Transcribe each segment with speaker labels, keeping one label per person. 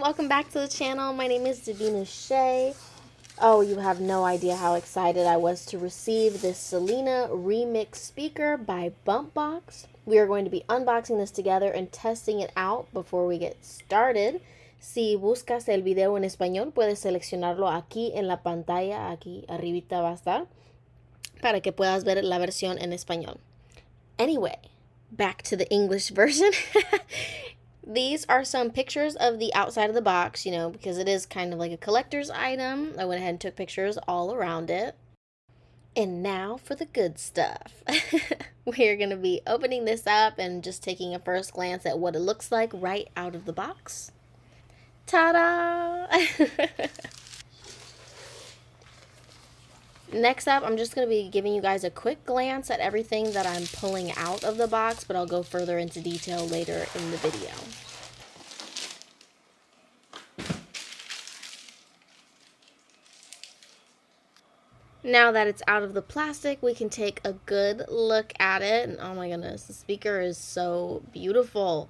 Speaker 1: welcome back to the channel. My name is Divina. Oh, you have no idea how excited I was to receive this Selena Remixx speaker by BumpBoxx. We are going to be unboxing this together and testing it out before we get started. Si buscas el video en español, puedes seleccionarlo aquí en la pantalla, aquí arribita va a estar, para que puedas ver la versión en español. Anyway, back to the English version. These are some pictures of the outside of the box, you know, because it is kind of like a collector's item. I went ahead and took pictures all around it. And now for the good stuff. We're going to be opening this up and just taking a first glance at what it looks like right out of the box. Ta-da! Next up, I'm just going to be giving you guys a quick glance at everything that I'm pulling out of the box, but I'll go further into detail later in the video. Now that it's out of the plastic, we can take a good look at it. And oh my goodness, the speaker is so beautiful.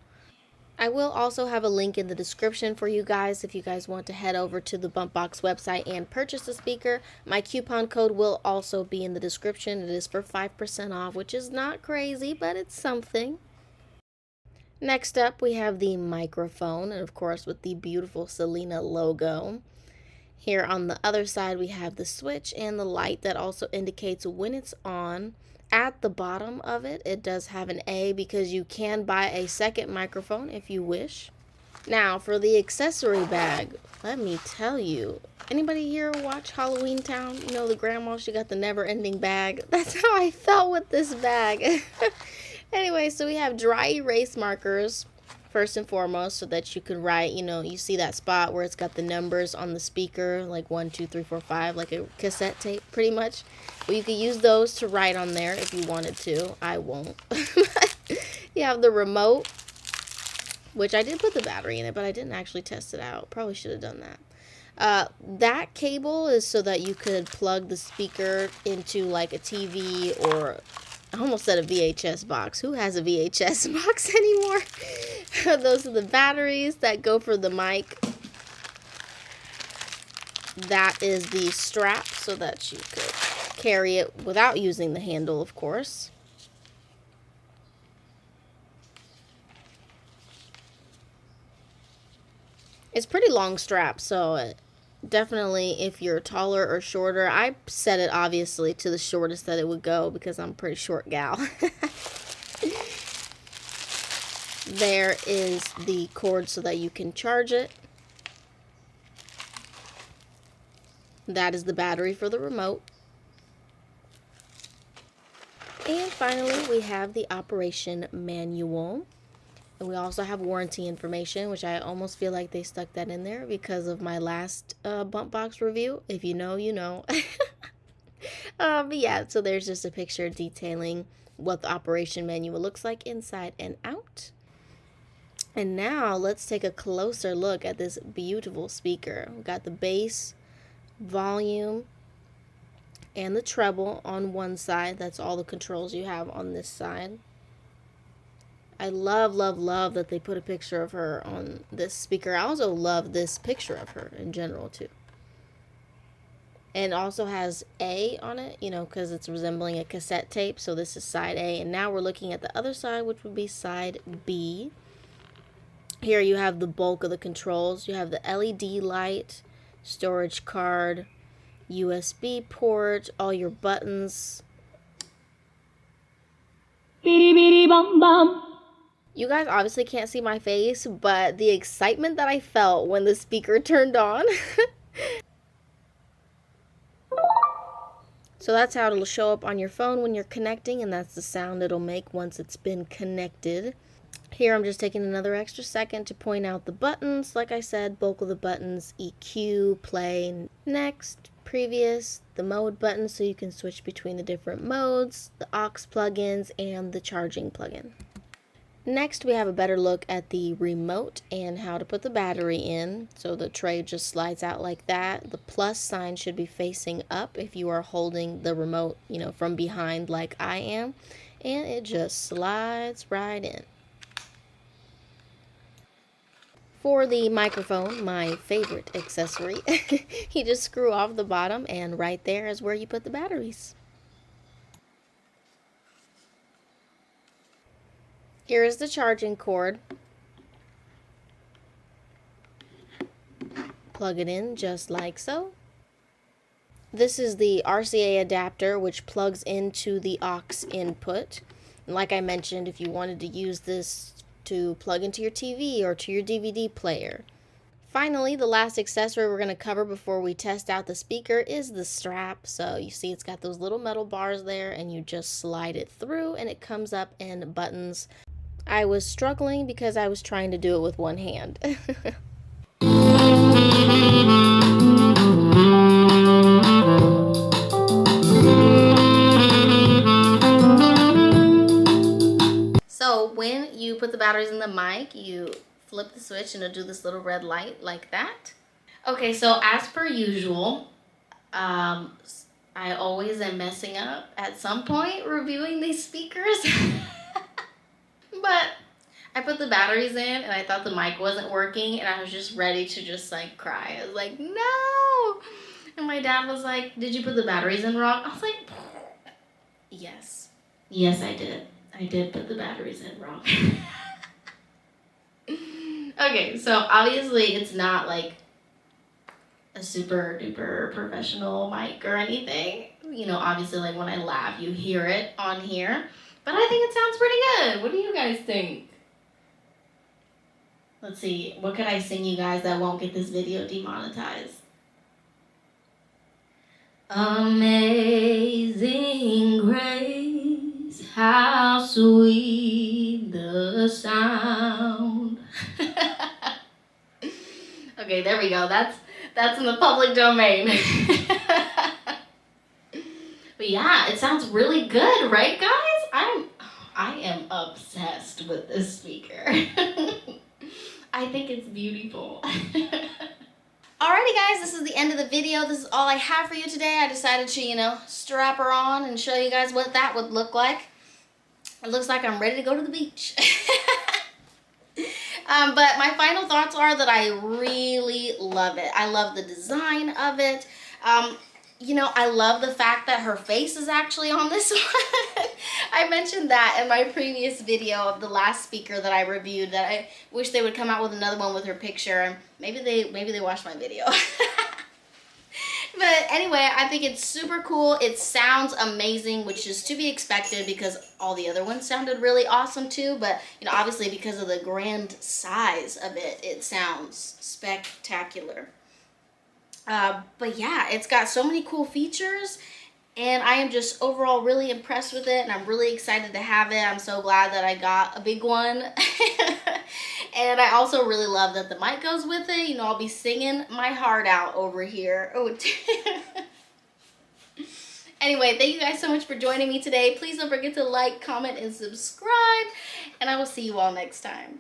Speaker 1: I will also have a link in the description for you guys if you guys want to head over to the BumpBoxx website and purchase the speaker. My coupon code will also be in the description. It is for 5% off, which is not crazy, but it's something. Next up, we have the microphone, and of course with the beautiful Selena logo. Here on the other side, we have the switch and the light that also indicates when it's on. At the bottom of it, it does have an A because you can buy a second microphone if you wish. Now, for the accessory bag, let me tell you, anybody here watch Halloween Town? You know, the grandma, she got the never-ending bag. That's how I felt with this bag. Anyway, so we have dry erase markers, first and foremost, so that you can write, you know, you see that spot where it's got the numbers on the speaker, like 1, 2, 3, 4, 5, like a cassette tape, pretty much. Well, you could use those to write on there if you wanted to. I won't. You have the remote, which I did put the battery in it, but I didn't actually test it out. Probably should have done that. That cable is so that you could plug the speaker into like a TV or, I almost said a VHS box. Who has a VHS box anymore? Those are the batteries that go for the mic. That is the strap so that you could carry it without using the handle, of course. It's pretty long strap, so definitely if you're taller or shorter, I set it obviously to the shortest that it would go because I'm a pretty short gal. There is the cord so that you can charge it. That is the battery for the remote. And finally, we have the operation manual. And we also have warranty information, which I almost feel like they stuck that in there because of my last BumpBoxx review. If you know, you know. But yeah, so there's just a picture detailing what the operation manual looks like inside and out. And now let's take a closer look at this beautiful speaker. We've got the bass, volume, and the treble on one side. That's all the controls you have on this side. I love, love, love that they put a picture of her on this speaker. I also love this picture of her in general too. And it also has A on it, you know, because it's resembling a cassette tape. So this is side A. And now we're looking at the other side, which would be side B. Here you have the bulk of the controls. You have the LED light, storage card, USB port, all your buttons. Bitty bitty bum bum. You guys obviously can't see my face, but the excitement that I felt when the speaker turned on. So that's how it'll show up on your phone when you're connecting, and that's the sound it'll make once it's been connected. Here I'm just taking another extra second to point out the buttons. Like I said, bulk of the buttons: EQ, play, next, previous, the mode button so you can switch between the different modes, the aux plugins, and the charging plugin. Next, we have a better look at the remote and how to put the battery in. So the tray just slides out like that. The plus sign should be facing up if you are holding the remote, you know, from behind like I am. And it just slides right in. For the microphone, my favorite accessory, you just screw off the bottom, and right there is where you put the batteries. Here is the charging cord. Plug it in just like so. This is the RCA adapter, which plugs into the aux input. And like I mentioned, if you wanted to use this to plug into your TV or to your DVD player. Finally, the last accessory we're going to cover before we test out the speaker is the strap. So you see it's got those little metal bars there, and you just slide it through and it comes up in buttons. I was struggling because I was trying to do it with one hand. So when you put the batteries in the mic, you flip the switch and it'll do this little red light like that. Okay, so as per usual, I always am messing up at some point reviewing these speakers. But I put the batteries in and I thought the mic wasn't working, and I was just ready to just like cry. I was like, no! And my dad was like, did you put the batteries in wrong? I was like, yes. Yes, I did. I did put the batteries in wrong. Okay, so obviously it's not like a super duper professional mic or anything. You know, obviously like when I laugh, you hear it on here. But I think it sounds pretty good. What do you guys think? Let's see, what could I sing you guys that won't get this video demonetized? Amazing grace, how sweet the sound. Okay, there we go. That's in the public domain. But yeah, it sounds really good, right guys? I am obsessed with this speaker. I think it's beautiful. Alrighty guys, this is the end of the video. This is all I have for you today. I decided to, you know, strap her on and show you guys what that would look like. It looks like I'm ready to go to the beach. But my final thoughts are that I really love it. I love the design of it. You know, I love the fact that her face is actually on this one. I mentioned that in my previous video of the last speaker that I reviewed, that I wish they would come out with another one with her picture. Maybe they watched my video. But anyway, I think it's super cool. It sounds amazing, which is to be expected because all the other ones sounded really awesome too. But, you know, obviously because of the grand size of it, it sounds spectacular. But yeah, it's got so many cool features, and I am just overall really impressed with it, and I'm really excited to have it. I'm so glad that I got a big one. And I also really love that the mic goes with it. You know, I'll be singing my heart out over here. Oh. Anyway, thank you guys so much for joining me today. Please don't forget to like, comment, and subscribe, and I will see you all next time.